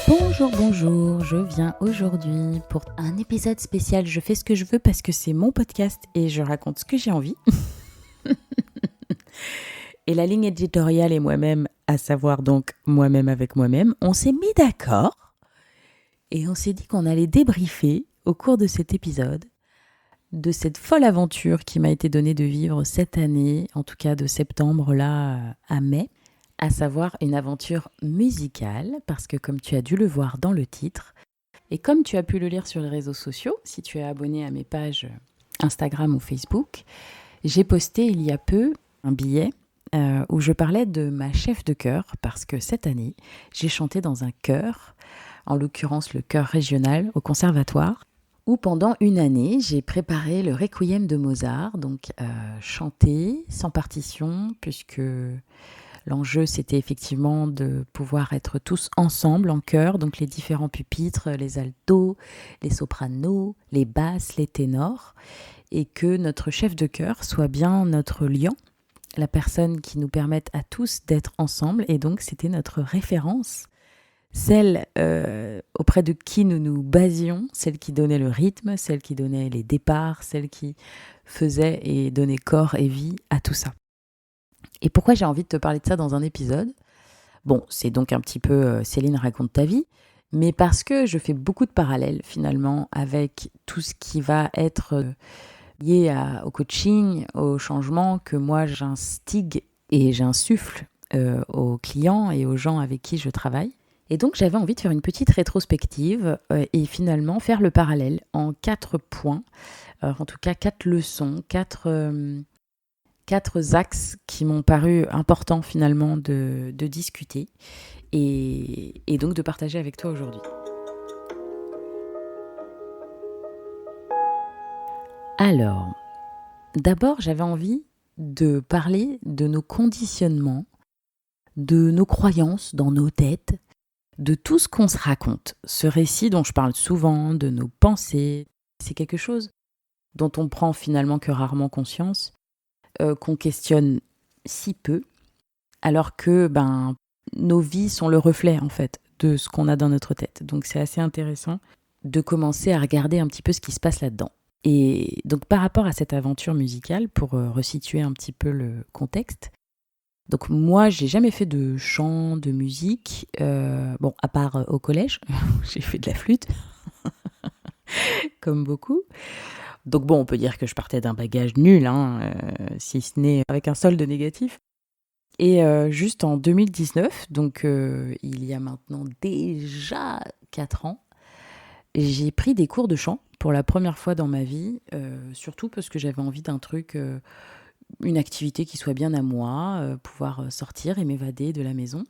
Bonjour, bonjour, je viens aujourd'hui pour un épisode spécial. Je fais ce que je veux parce que c'est mon podcast et je raconte ce que j'ai envie. Et la ligne éditoriale et moi-même, à savoir donc moi-même avec moi-même, on s'est mis d'accord et on s'est dit qu'on allait débriefer au cours de cet épisode de cette folle aventure qui m'a été donnée de vivre cette année, en tout cas de septembre là à mai. À savoir une aventure musicale, parce que comme tu as dû le voir dans le titre, et comme tu as pu le lire sur les réseaux sociaux, si tu es abonné à mes pages Instagram ou Facebook, j'ai posté il y a peu un billet où je parlais de ma chef de chœur, parce que cette année, j'ai chanté dans un chœur, en l'occurrence le chœur régional au conservatoire, où pendant une année, j'ai préparé le Requiem de Mozart, donc chanté sans partition, puisque l'enjeu, c'était effectivement de pouvoir être tous ensemble en chœur, donc les différents pupitres, les altos, les sopranos, les basses, les ténors, et que notre chef de chœur soit bien notre liant, la personne qui nous permette à tous d'être ensemble, et donc c'était notre référence, celle auprès de qui nous nous basions, celle qui donnait le rythme, celle qui donnait les départs, celle qui faisait et donnait corps et vie à tout ça. Et pourquoi j'ai envie de te parler de ça dans un épisode ? Bon, c'est donc un petit peu Céline raconte ta vie, mais parce que je fais beaucoup de parallèles finalement avec tout ce qui va être lié au coaching, au changement que moi j'instigue et j'insuffle aux clients et aux gens avec qui je travaille. Et donc j'avais envie de faire une petite rétrospective et finalement faire le parallèle en 4 points, en tout cas 4 leçons, 4 axes qui m'ont paru importants finalement de discuter et donc de partager avec toi aujourd'hui. Alors, d'abord j'avais envie de parler de nos conditionnements, de nos croyances dans nos têtes, de tout ce qu'on se raconte. Ce récit dont je parle souvent, de nos pensées, c'est quelque chose dont on prend finalement que rarement conscience, qu'on questionne si peu, alors que nos vies sont le reflet en fait de ce qu'on a dans notre tête. Donc c'est assez intéressant de commencer à regarder un petit peu ce qui se passe là-dedans. Et donc par rapport à cette aventure musicale, pour resituer un petit peu le contexte, donc moi j'ai jamais fait de chant, de musique, à part au collège, j'ai fait de la flûte, comme beaucoup. Donc bon, on peut dire que je partais d'un bagage nul, si ce n'est avec un solde négatif. Et juste en 2019, donc il y a maintenant déjà 4 ans, j'ai pris des cours de chant pour la première fois dans ma vie, surtout parce que j'avais envie d'un truc, une activité qui soit bien à moi, pouvoir sortir et m'évader de la maison.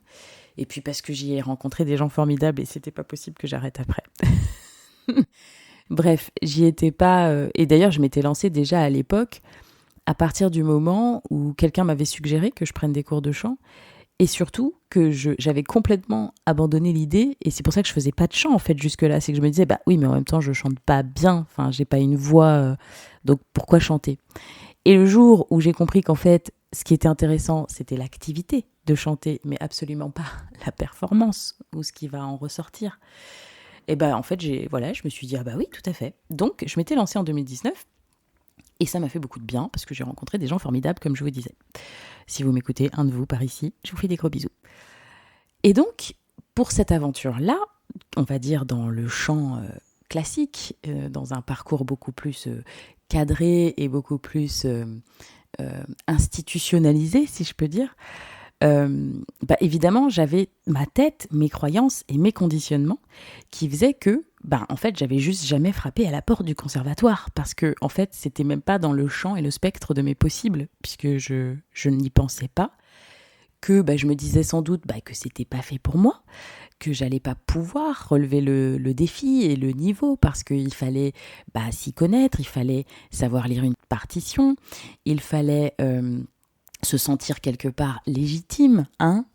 Et puis parce que j'y ai rencontré des gens formidables et c'était pas possible que j'arrête après. Bref, j'y étais pas... et d'ailleurs, je m'étais lancée déjà à l'époque, à partir du moment où quelqu'un m'avait suggéré que je prenne des cours de chant, et surtout que j'avais complètement abandonné l'idée, et c'est pour ça que je faisais pas de chant en fait jusque-là, c'est que je me disais, bah oui, mais en même temps, je chante pas bien, enfin, j'ai pas une voix, donc pourquoi chanter ? Et le jour où j'ai compris qu'en fait, ce qui était intéressant, c'était l'activité de chanter, mais absolument pas la performance, ou ce qui va en ressortir, et en fait, je me suis dit, ah bah oui, tout à fait. Donc, je m'étais lancée en 2019, et ça m'a fait beaucoup de bien, parce que j'ai rencontré des gens formidables, comme je vous disais. Si vous m'écoutez, un de vous par ici, je vous fais des gros bisous. Et donc, pour cette aventure-là, on va dire dans le chant classique, dans un parcours beaucoup plus cadré et beaucoup plus institutionnalisé, si je peux dire, évidemment, j'avais ma tête, mes croyances et mes conditionnements qui faisaient que, en fait, j'avais juste jamais frappé à la porte du conservatoire parce que, en fait, c'était même pas dans le champ et le spectre de mes possibles puisque je n'y pensais pas, que je me disais sans doute que c'était pas fait pour moi, que j'allais pas pouvoir relever le défi et le niveau parce qu'il fallait s'y connaître, il fallait savoir lire une partition, il fallait se sentir quelque part légitime,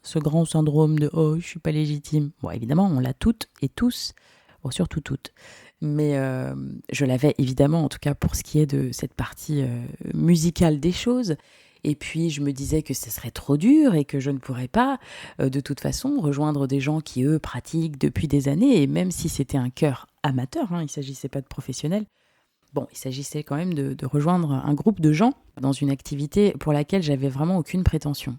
ce grand syndrome de « oh, je suis pas légitime ». Bon, évidemment, on l'a toutes et tous, bon, surtout toutes, mais je l'avais évidemment, en tout cas pour ce qui est de cette partie musicale des choses. Et puis, je me disais que ce serait trop dur et que je ne pourrais pas, de toute façon, rejoindre des gens qui, eux, pratiquent depuis des années. Et même si c'était un chœur amateur, il ne s'agissait pas de professionnels, bon, il s'agissait quand même de rejoindre un groupe de gens dans une activité pour laquelle j'avais vraiment aucune prétention.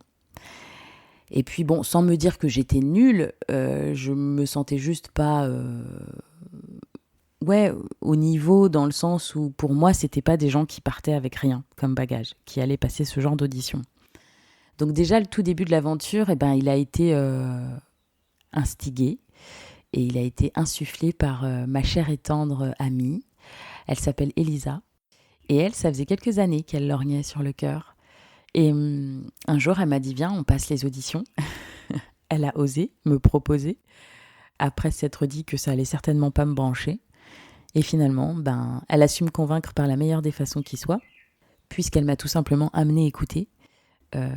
Et puis bon, sans me dire que j'étais nulle, je me sentais juste pas au niveau, dans le sens où pour moi, c'était pas des gens qui partaient avec rien comme bagage, qui allaient passer ce genre d'audition. Donc déjà, le tout début de l'aventure, il a été instigé et il a été insufflé par ma chère et tendre amie. Elle s'appelle Elisa et elle, ça faisait quelques années qu'elle lorgnait sur le cœur. Et un jour, elle m'a dit, viens, on passe les auditions. Elle a osé me proposer, après s'être dit que ça allait certainement pas me brancher. Et finalement, elle a su me convaincre par la meilleure des façons qui soit, puisqu'elle m'a tout simplement amené écouter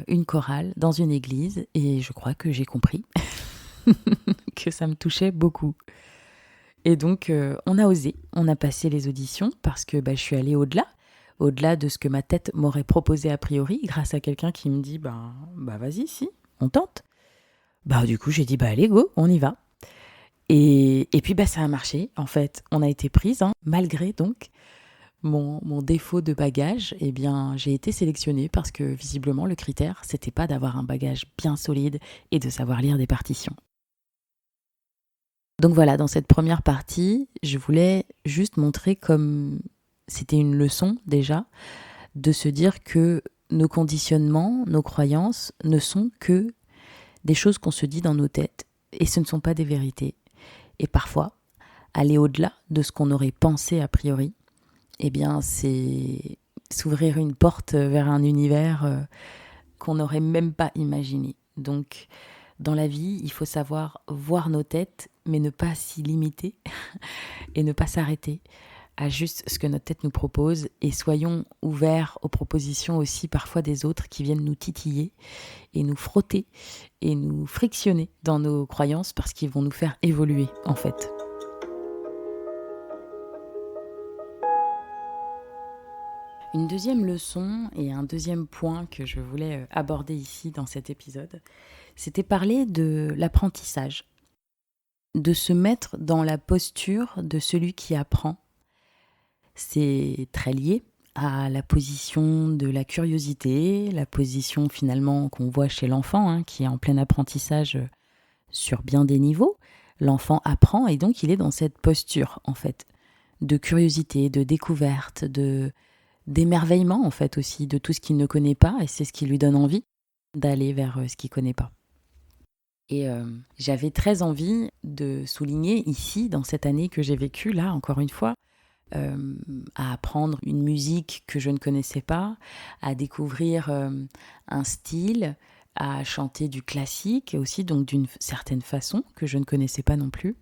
une chorale dans une église. Et je crois que j'ai compris que ça me touchait beaucoup. Et donc, on a osé, on a passé les auditions parce que je suis allée au-delà de ce que ma tête m'aurait proposé a priori, grâce à quelqu'un qui me dit, vas-y, si, on tente. Du coup, j'ai dit, allez, go, on y va. Et puis, ça a marché, en fait. On a été prises, malgré donc mon défaut de bagage. J'ai été sélectionnée parce que, visiblement, le critère, c'était pas d'avoir un bagage bien solide et de savoir lire des partitions. Donc voilà, dans cette première partie, je voulais juste montrer comme c'était une leçon déjà, de se dire que nos conditionnements, nos croyances ne sont que des choses qu'on se dit dans nos têtes et ce ne sont pas des vérités. Et parfois, aller au-delà de ce qu'on aurait pensé a priori, c'est s'ouvrir une porte vers un univers qu'on n'aurait même pas imaginé. Donc, dans la vie, il faut savoir voir nos têtes, mais ne pas s'y limiter et ne pas s'arrêter à juste ce que notre tête nous propose, et soyons ouverts aux propositions aussi parfois des autres qui viennent nous titiller et nous frotter et nous frictionner dans nos croyances parce qu'ils vont nous faire évoluer en fait. Une deuxième leçon et un deuxième point que je voulais aborder ici dans cet épisode, c'était parler de l'apprentissage, de se mettre dans la posture de celui qui apprend. C'est très lié à la position de la curiosité, la position finalement qu'on voit chez l'enfant, qui est en plein apprentissage sur bien des niveaux. L'enfant apprend et donc il est dans cette posture en fait de curiosité, de découverte, d'émerveillement en fait aussi de tout ce qu'il ne connaît pas, et c'est ce qui lui donne envie d'aller vers ce qu'il ne connaît pas. Et j'avais très envie de souligner ici, dans cette année que j'ai vécue, là encore une fois, à apprendre une musique que je ne connaissais pas, à découvrir un style, à chanter du classique aussi, donc d'une certaine façon que je ne connaissais pas non plus,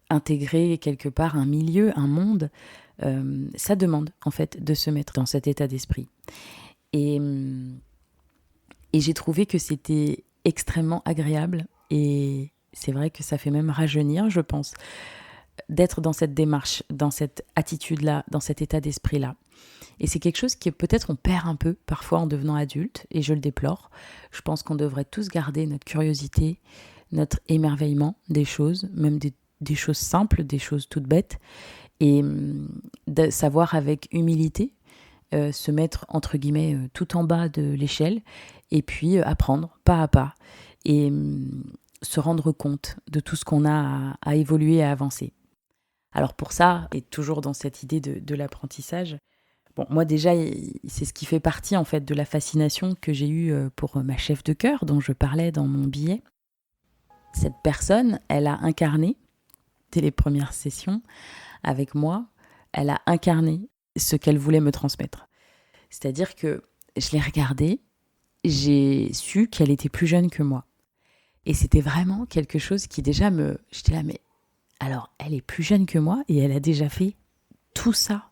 intégrer quelque part un milieu, un monde, ça demande en fait de se mettre dans cet état d'esprit. Et j'ai trouvé que c'était extrêmement agréable, et c'est vrai que ça fait même rajeunir, je pense, d'être dans cette démarche, dans cette attitude-là, dans cet état d'esprit-là. Et c'est quelque chose que peut-être on perd un peu parfois en devenant adulte, et je le déplore. Je pense qu'on devrait tous garder notre curiosité, notre émerveillement des choses, même des choses simples, des choses toutes bêtes, et de savoir avec humilité se mettre entre guillemets tout en bas de l'échelle, et puis apprendre pas à pas, et se rendre compte de tout ce qu'on a à évoluer et à avancer. Alors pour ça, et toujours dans cette idée de l'apprentissage, moi déjà, c'est ce qui fait partie en fait de la fascination que j'ai eue pour ma chef de chœur dont je parlais dans mon billet. Cette personne, elle a incarné, dès les premières sessions avec moi, elle a incarné ce qu'elle voulait me transmettre. C'est-à-dire que je l'ai regardée, j'ai su qu'elle était plus jeune que moi. Et c'était vraiment quelque chose qui déjà j'étais là, mais alors elle est plus jeune que moi et elle a déjà fait tout ça.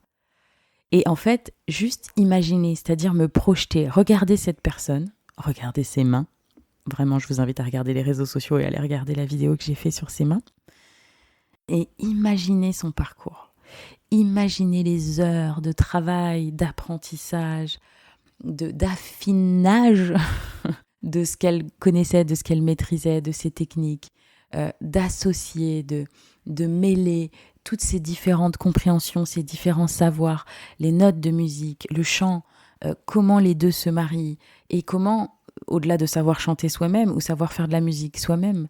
Et en fait, juste imaginer, c'est-à-dire me projeter, regarder cette personne, regarder ses mains. Vraiment, je vous invite à regarder les réseaux sociaux et à aller regarder la vidéo que j'ai faite sur ses mains. Et imaginer son parcours. Imaginer les heures de travail, d'apprentissage, d'affinage de ce qu'elle connaissait, de ce qu'elle maîtrisait, de ses techniques, d'associer, de mêler toutes ces différentes compréhensions, ces différents savoirs, les notes de musique, le chant, comment les deux se marient et comment, au-delà de savoir chanter soi-même ou savoir faire de la musique soi-même,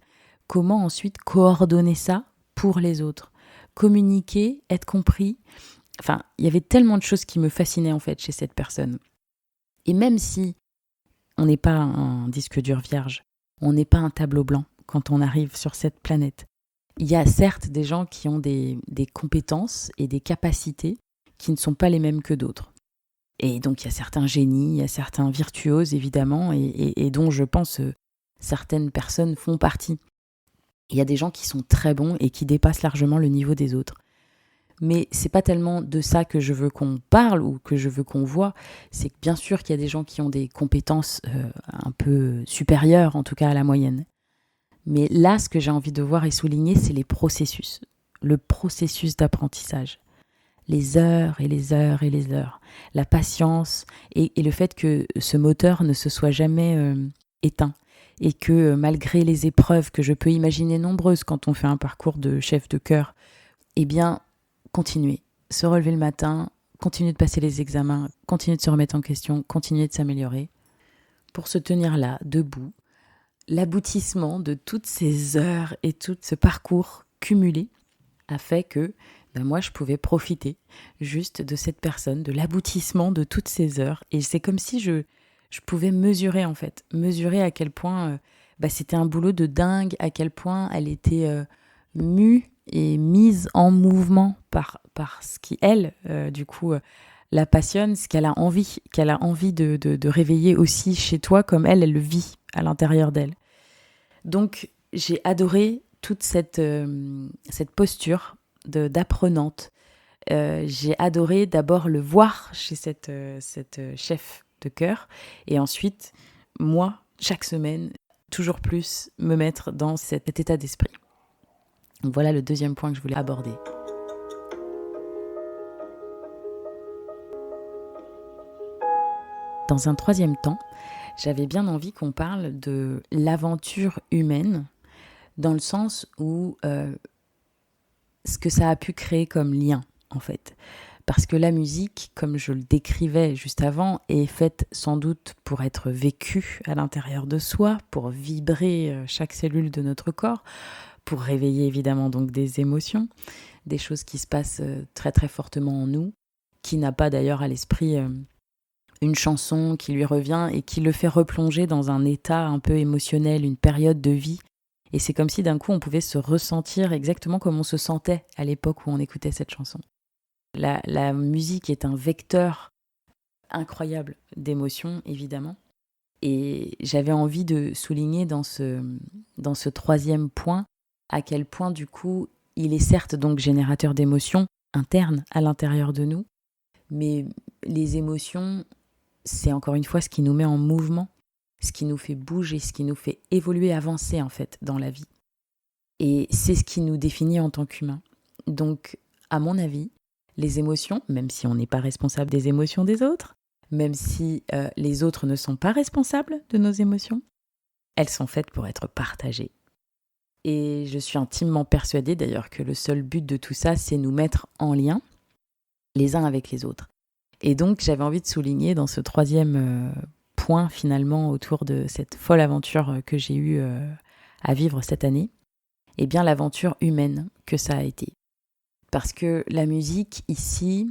comment ensuite coordonner ça pour les autres, communiquer, être compris. Enfin, il y avait tellement de choses qui me fascinaient en fait chez cette personne. Et même si on n'est pas un disque dur vierge, on n'est pas un tableau blanc quand on arrive sur cette planète, il y a certes des gens qui ont des compétences et des capacités qui ne sont pas les mêmes que d'autres. Et donc il y a certains génies, il y a certains virtuoses évidemment, et dont je pense certaines personnes font partie. Il y a des gens qui sont très bons et qui dépassent largement le niveau des autres. Mais c'est pas tellement de ça que je veux qu'on parle ou que je veux qu'on voit. C'est que bien sûr qu'il y a des gens qui ont des compétences un peu supérieures, en tout cas à la moyenne. Mais là, ce que j'ai envie de voir et souligner, c'est les processus. Le processus d'apprentissage. Les heures et les heures et les heures. La patience et le fait que ce moteur ne se soit jamais éteint. Et que malgré les épreuves que je peux imaginer nombreuses quand on fait un parcours de chef de chœur, eh bien, continuer. Se relever le matin, continuer de passer les examens, continuer de se remettre en question, continuer de s'améliorer. Pour se tenir là, debout, l'aboutissement de toutes ces heures et tout ce parcours cumulé a fait que moi, je pouvais profiter juste de cette personne, de l'aboutissement de toutes ces heures. Et c'est comme si je pouvais mesurer, en fait. Mesurer à quel point c'était un boulot de dingue, à quel point elle était mue et mise en mouvement par ce qui, elle, la passionne, ce qu'elle a envie de réveiller aussi chez toi, comme elle le vit à l'intérieur d'elle. Donc, j'ai adoré toute cette posture d'apprenante. J'ai adoré d'abord le voir chez cette chef de chœur, et ensuite, moi, chaque semaine, toujours plus me mettre dans cet état d'esprit. Donc voilà le deuxième point que je voulais aborder. Dans un troisième temps, j'avais bien envie qu'on parle de l'aventure humaine, dans le sens où ce que ça a pu créer comme lien, en fait. Parce que la musique, comme je le décrivais juste avant, est faite sans doute pour être vécue à l'intérieur de soi, pour vibrer chaque cellule de notre corps, pour réveiller évidemment donc des émotions, des choses qui se passent très très fortement en nous, qui n'a pas d'ailleurs à l'esprit une chanson qui lui revient et qui le fait replonger dans un état un peu émotionnel, une période de vie. Et c'est comme si d'un coup on pouvait se ressentir exactement comme on se sentait à l'époque où on écoutait cette chanson. La musique est un vecteur incroyable d'émotions, évidemment. Et j'avais envie de souligner dans ce troisième point à quel point, du coup, il est certes donc générateur d'émotions internes à l'intérieur de nous, mais les émotions, c'est encore une fois ce qui nous met en mouvement, ce qui nous fait bouger, ce qui nous fait évoluer, avancer en fait dans la vie. Et c'est ce qui nous définit en tant qu'humains. Donc, à mon avis, les émotions, même si on n'est pas responsable des émotions des autres, même si les autres ne sont pas responsables de nos émotions, elles sont faites pour être partagées. Et je suis intimement persuadée d'ailleurs que le seul but de tout ça, c'est nous mettre en lien les uns avec les autres. Et donc, j'avais envie de souligner dans ce troisième point finalement autour de cette folle aventure que j'ai eue à vivre cette année, eh bien l'aventure humaine que ça a été. Parce que la musique ici,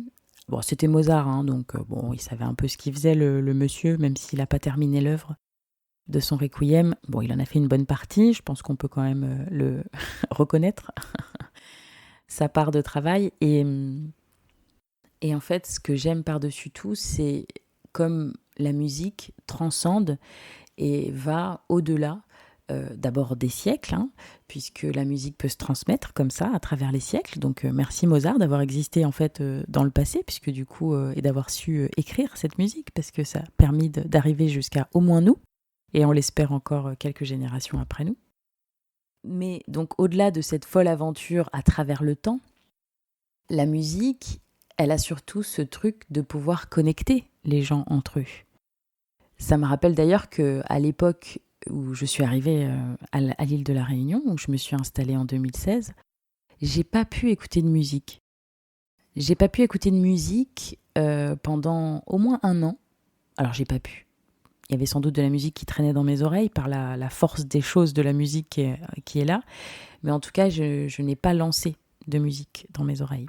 bon, c'était Mozart, hein, donc il savait un peu ce qu'il faisait le monsieur, même s'il n'a pas terminé l'œuvre de son Requiem. Bon, il en a fait une bonne partie, je pense qu'on peut quand même le reconnaître, sa part de travail. Et en fait, ce que j'aime par-dessus tout, c'est comme la musique transcende et va au-delà d'abord des siècles, hein, puisque la musique peut se transmettre comme ça à travers les siècles. Donc merci Mozart d'avoir existé en fait dans le passé, puisque du coup et d'avoir su écrire cette musique, parce que ça a permis d'arriver jusqu'à au moins nous, et on l'espère encore quelques générations après nous. Mais donc au-delà de cette folle aventure à travers le temps, la musique, elle a surtout ce truc de pouvoir connecter les gens entre eux. Ça me rappelle d'ailleurs qu'à l'époque où je suis arrivée à l'île de la Réunion, où je me suis installée en 2016, j'ai pas pu écouter de musique. J'ai pas pu écouter de musique pendant au moins 1 an. Alors j'ai pas pu. Il y avait sans doute de la musique qui traînait dans mes oreilles par la force des choses de la musique qui est là. Mais en tout cas, je n'ai pas lancé de musique dans mes oreilles.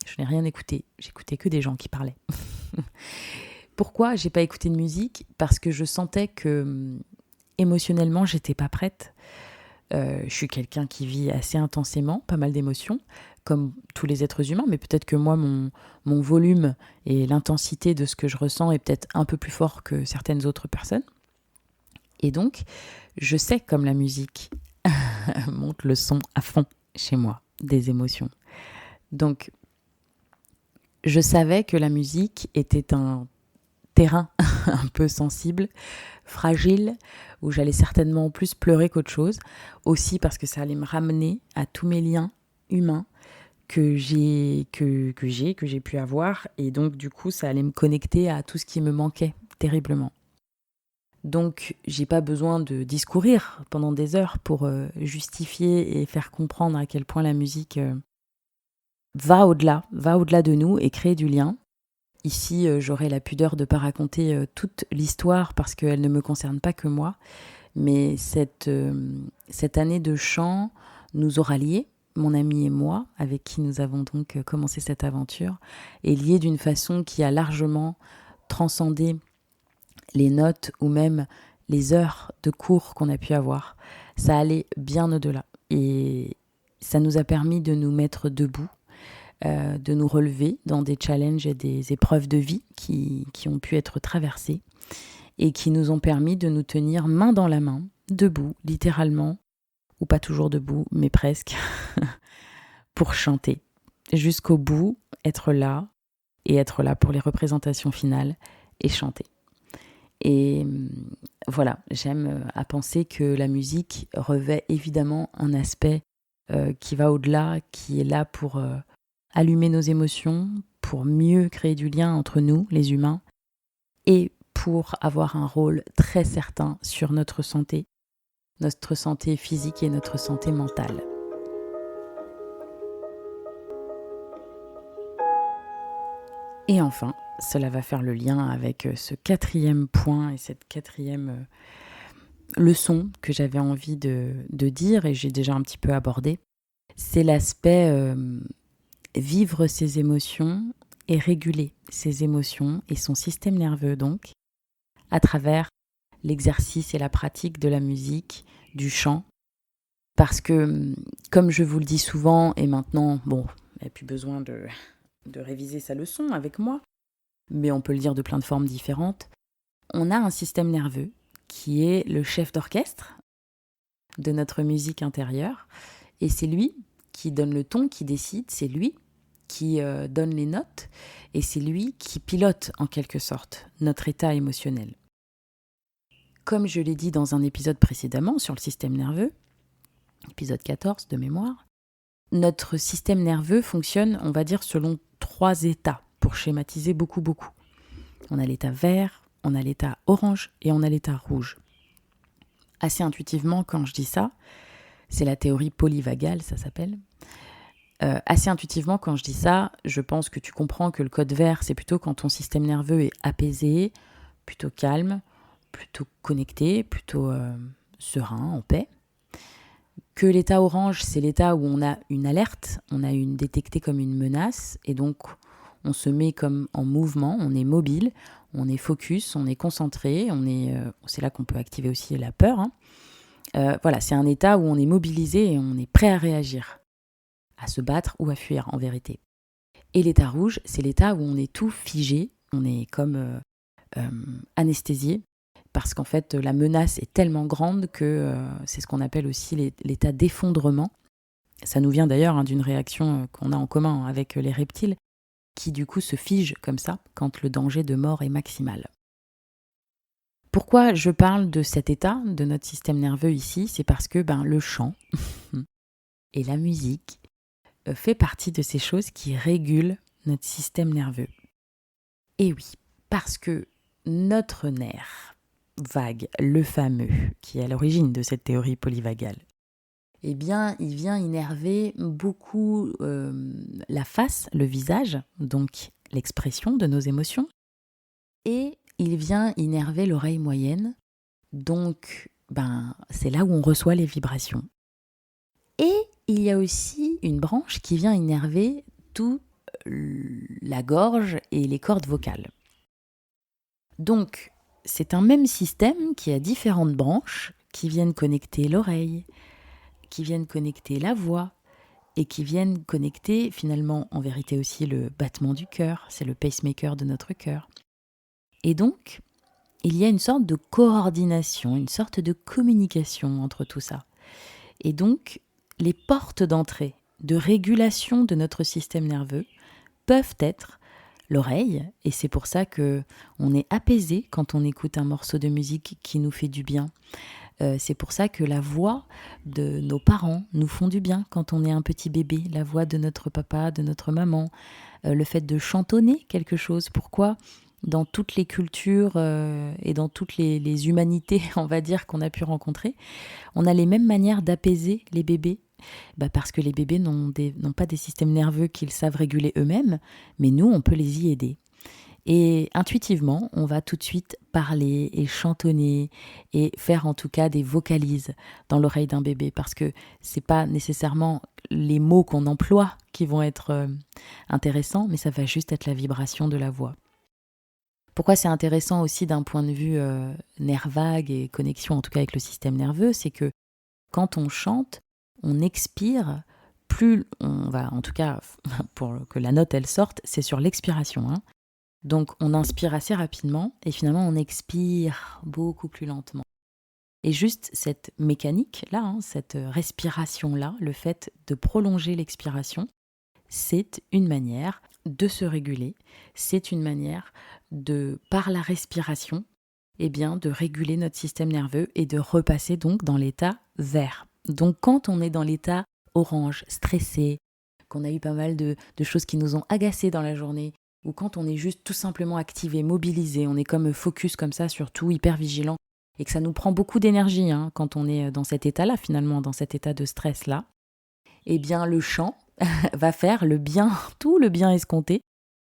Je n'ai rien écouté. J'écoutais que des gens qui parlaient. Pourquoi j'ai pas écouté de musique ? Parce que je sentais que émotionnellement, j'étais pas prête. Je suis quelqu'un qui vit assez intensément, pas mal d'émotions, comme tous les êtres humains, mais peut-être que moi, mon volume et l'intensité de ce que je ressens est peut-être un peu plus fort que certaines autres personnes. Et donc, je sais comme la musique monte le son à fond chez moi, des émotions. Donc, je savais que la musique était un terrain un peu sensible, fragile, où j'allais certainement plus pleurer qu'autre chose. Aussi parce que ça allait me ramener à tous mes liens humains que j'ai pu avoir. Et donc, du coup, ça allait me connecter à tout ce qui me manquait terriblement. Donc, j'ai pas besoin de discourir pendant des heures pour justifier et faire comprendre à quel point la musique va au-delà de nous et créer du lien. Ici, j'aurais la pudeur de ne pas raconter toute l'histoire parce qu'elle ne me concerne pas que moi. Mais cette année de chant nous aura liés, mon ami et moi, avec qui nous avons donc commencé cette aventure, et liés d'une façon qui a largement transcendé les notes ou même les heures de cours qu'on a pu avoir. Ça allait bien au-delà. Et ça nous a permis de nous mettre debout, de nous relever dans des challenges et des épreuves de vie qui ont pu être traversées et qui nous ont permis de nous tenir main dans la main, debout, littéralement, ou pas toujours debout, mais presque, pour chanter. Jusqu'au bout, être là, et être là pour les représentations finales, et chanter. Et voilà, j'aime à penser que la musique revêt évidemment un aspect qui va au-delà, qui est là pour allumer nos émotions, pour mieux créer du lien entre nous, les humains, et pour avoir un rôle très certain sur notre santé physique et notre santé mentale. Et enfin, cela va faire le lien avec ce 4e point et cette 4e leçon que j'avais envie de dire et j'ai déjà un petit peu abordé. C'est l'aspect vivre ses émotions et réguler ses émotions et son système nerveux donc, à travers l'exercice et la pratique de la musique, du chant. Parce que, comme je vous le dis souvent, et maintenant, bon, il n'y a plus besoin de réviser sa leçon avec moi, mais on peut le dire de plein de formes différentes, on a un système nerveux qui est le chef d'orchestre de notre musique intérieure, et c'est lui qui donne le ton, qui décide, c'est lui qui donne les notes, et c'est lui qui pilote en quelque sorte notre état émotionnel. Comme je l'ai dit dans un épisode précédemment sur le système nerveux, épisode 14 de mémoire, notre système nerveux fonctionne, on va dire, selon 3 états, pour schématiser beaucoup. On a l'état vert, on a l'état orange et on a l'état rouge. Assez intuitivement, quand je dis ça, c'est la théorie polyvagale, ça s'appelle. Assez intuitivement, quand je dis ça, je pense que tu comprends que le code vert, c'est plutôt quand ton système nerveux est apaisé, plutôt calme, plutôt connecté, plutôt serein, en paix. Que l'état orange, c'est l'état où on a une alerte, on a détecté comme une menace, et donc on se met comme en mouvement, on est mobile, on est focus, on est concentré, c'est là qu'on peut activer aussi la peur. Voilà, c'est un état où on est mobilisé et on est prêt à réagir, à se battre ou à fuir en vérité. Et l'état rouge, c'est l'état où on est tout figé, on est comme anesthésié, parce qu'en fait, la menace est tellement grande que c'est ce qu'on appelle aussi l'état d'effondrement. Ça nous vient d'ailleurs d'une réaction qu'on a en commun avec les reptiles, qui du coup se figent comme ça quand le danger de mort est maximal. Pourquoi je parle de cet état de notre système nerveux ici ? C'est parce que le chant et la musique fait partie de ces choses qui régulent notre système nerveux. Et oui, parce que notre nerf vague, le fameux, qui est à l'origine de cette théorie polyvagale, eh bien, il vient innerver beaucoup la face, le visage, donc l'expression de nos émotions, et il vient innerver l'oreille moyenne, donc c'est là où on reçoit les vibrations. Et il y a aussi une branche qui vient innerver tout la gorge et les cordes vocales. Donc, c'est un même système qui a différentes branches qui viennent connecter l'oreille, qui viennent connecter la voix et qui viennent connecter finalement en vérité aussi le battement du cœur, c'est le pacemaker de notre cœur. Et donc, il y a une sorte de coordination, une sorte de communication entre tout ça. Et donc, les portes d'entrée de régulation de notre système nerveux peuvent être l'oreille, et c'est pour ça que on est apaisé quand on écoute un morceau de musique qui nous fait du bien. C'est pour ça que la voix de nos parents nous font du bien quand on est un petit bébé, la voix de notre papa, de notre maman, le fait de chantonner quelque chose. Pourquoi dans toutes les cultures et dans toutes les humanités, on va dire, qu'on a pu rencontrer, on a les mêmes manières d'apaiser les bébés. Parce que les bébés n'ont pas des systèmes nerveux qu'ils savent réguler eux-mêmes, mais nous, on peut les y aider. Et intuitivement, on va tout de suite parler et chantonner et faire en tout cas des vocalises dans l'oreille d'un bébé, parce que c'est pas nécessairement les mots qu'on emploie qui vont être intéressants, mais ça va juste être la vibration de la voix. Pourquoi c'est intéressant aussi d'un point de vue nerf vague et connexion en tout cas avec le système nerveux, c'est que quand on chante, on expire, plus on va, en tout cas pour que la note elle sorte, c'est sur l'expiration. Donc on inspire assez rapidement et finalement on expire beaucoup plus lentement. Et juste cette mécanique-là, cette respiration-là, le fait de prolonger l'expiration, c'est une manière de se réguler, c'est une manière de, par la respiration, de réguler notre système nerveux et de repasser donc dans l'état vert. Donc quand on est dans l'état orange, stressé, qu'on a eu pas mal de choses qui nous ont agacés dans la journée, ou quand on est juste tout simplement activé, mobilisé, on est comme focus comme ça sur tout, hyper vigilant, et que ça nous prend beaucoup d'énergie quand on est dans cet état-là finalement, dans cet état de stress-là, eh bien le chant va faire le bien, tout le bien escompté.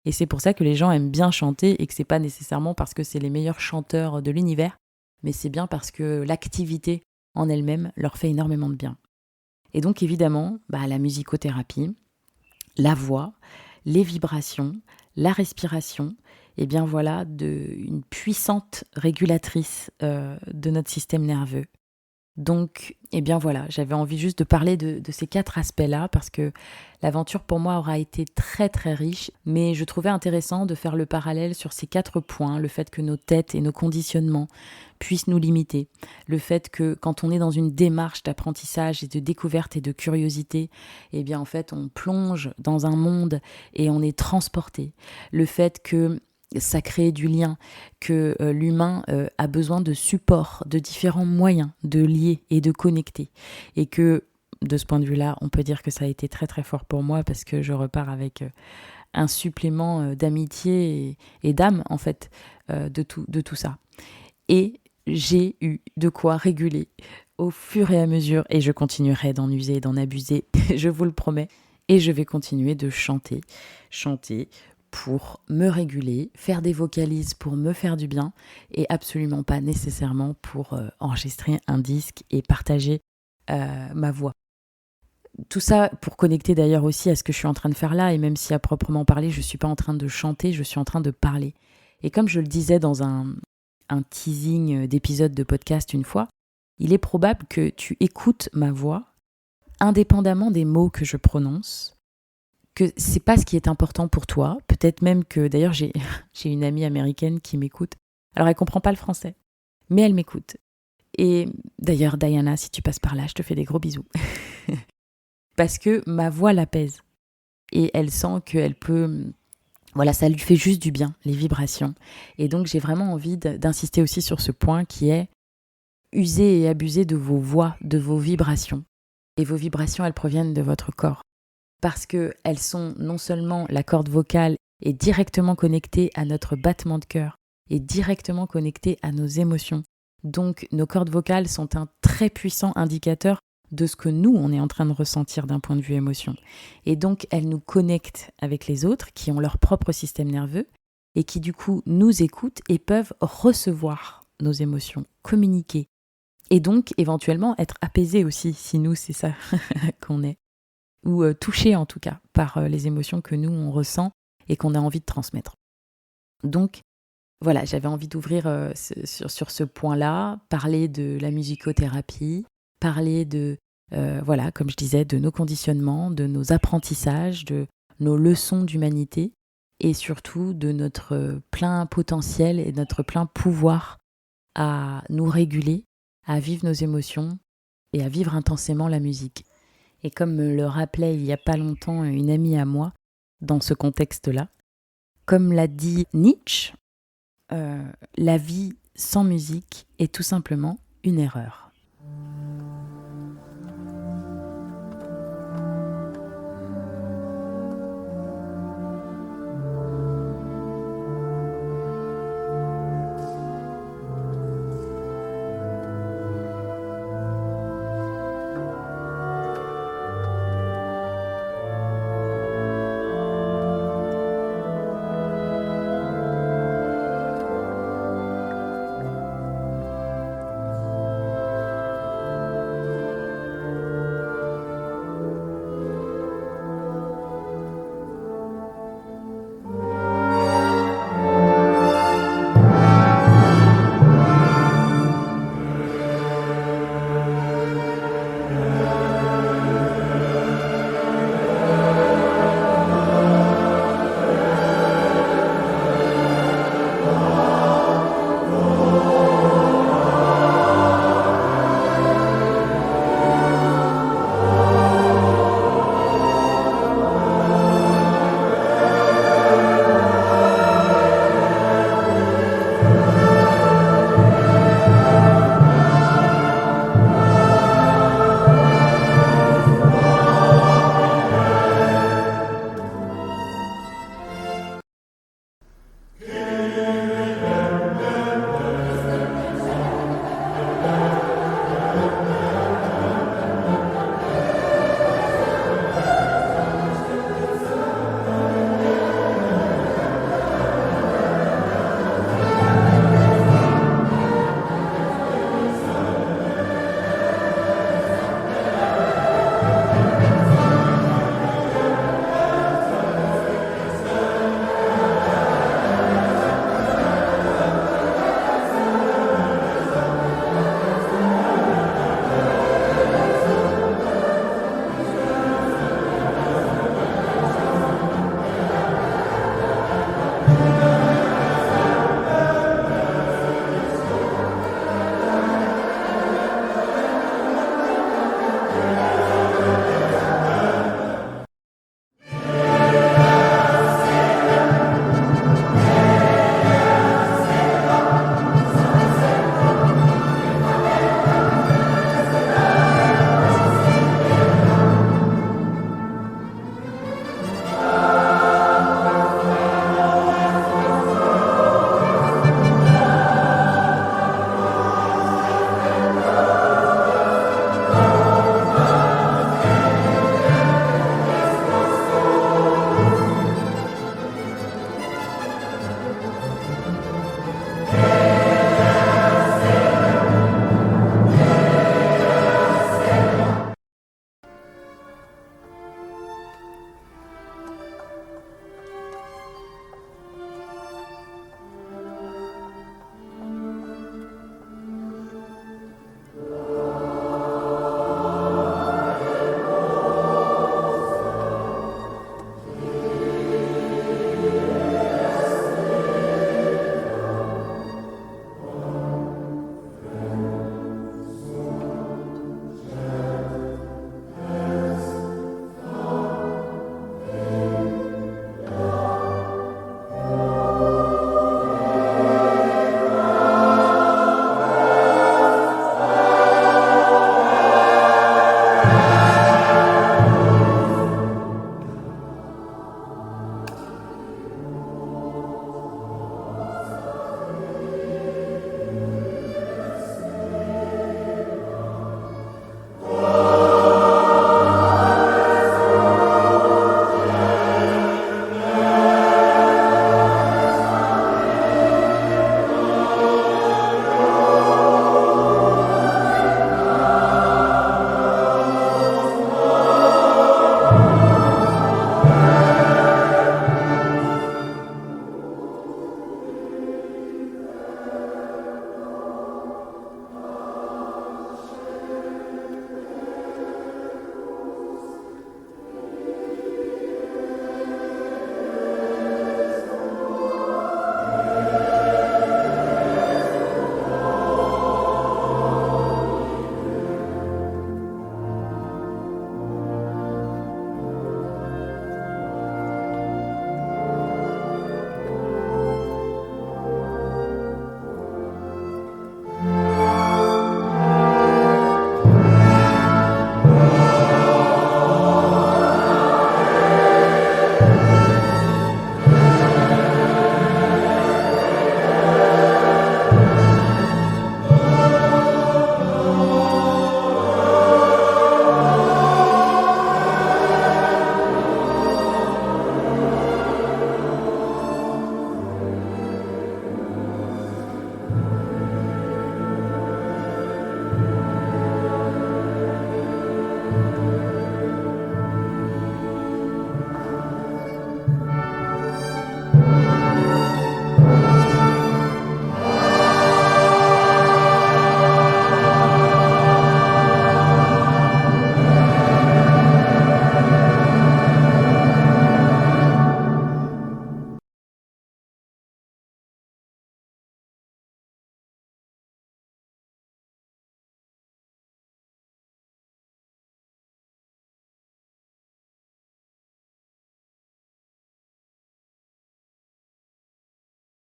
Et c'est pour ça que les gens aiment bien chanter et que c'est pas nécessairement parce que c'est les meilleurs chanteurs de l'univers, mais c'est bien parce que l'activité en elle-même leur fait énormément de bien. Et donc évidemment, la musicothérapie, la voix, les vibrations, la respiration, une puissante régulatrice de notre système nerveux. Donc, j'avais envie juste de parler de ces 4 aspects-là parce que l'aventure pour moi aura été très très riche, mais je trouvais intéressant de faire le parallèle sur ces 4 points, le fait que nos têtes et nos conditionnements puissent nous limiter, le fait que quand on est dans une démarche d'apprentissage et de découverte et de curiosité, en fait on plonge dans un monde et on est transporté, le fait que ça crée du lien, que l'humain a besoin de support, de différents moyens de lier et de connecter. Et que, de ce point de vue-là, on peut dire que ça a été très très fort pour moi parce que je repars avec un supplément d'amitié et d'âme, en fait, de tout ça. Et j'ai eu de quoi réguler au fur et à mesure, et je continuerai d'en user et d'en abuser, je vous le promets. Et je vais continuer de chanter pour me réguler, faire des vocalises pour me faire du bien et absolument pas nécessairement pour enregistrer un disque et partager ma voix. Tout ça pour connecter d'ailleurs aussi à ce que je suis en train de faire là, et même si à proprement parler, je ne suis pas en train de chanter, je suis en train de parler. Et comme je le disais dans un teasing d'épisode de podcast une fois, il est probable que tu écoutes ma voix indépendamment des mots que je prononce, que c'est pas ce qui est important pour toi. Peut-être même que, d'ailleurs, j'ai une amie américaine qui m'écoute. Alors, elle comprend pas le français, mais elle m'écoute. Et d'ailleurs, Diana, si tu passes par là, je te fais des gros bisous. Parce que ma voix l'apaise. Et elle sent qu'elle peut... Voilà, ça lui fait juste du bien, les vibrations. Et donc, j'ai vraiment envie d'insister aussi sur ce point qui est user et abuser de vos voix, de vos vibrations. Et vos vibrations, elles proviennent de votre corps. Parce qu'elles sont non seulement la corde vocale est directement connectée à notre battement de cœur, est directement connectée à nos émotions, Donc nos cordes vocales sont un très puissant indicateur de ce que nous, on est en train de ressentir d'un point de vue émotion. Et donc elles nous connectent avec les autres qui ont leur propre système nerveux et qui du coup nous écoutent et peuvent recevoir nos émotions, communiquer. Et donc éventuellement être apaisés aussi, si nous c'est ça qu'on est. Ou touchés en tout cas par les émotions que nous on ressent et qu'on a envie de transmettre. Donc voilà, j'avais envie d'ouvrir sur ce point-là, parler de la musicothérapie, parler de, voilà, comme je disais, de nos conditionnements, de nos apprentissages, de nos leçons d'humanité et surtout de notre plein potentiel et notre plein pouvoir à nous réguler, à vivre nos émotions et à vivre intensément la musique. Et comme me le rappelait il n'y a pas longtemps une amie à moi, dans ce contexte-là, comme l'a dit Nietzsche, la vie sans musique est tout simplement une erreur.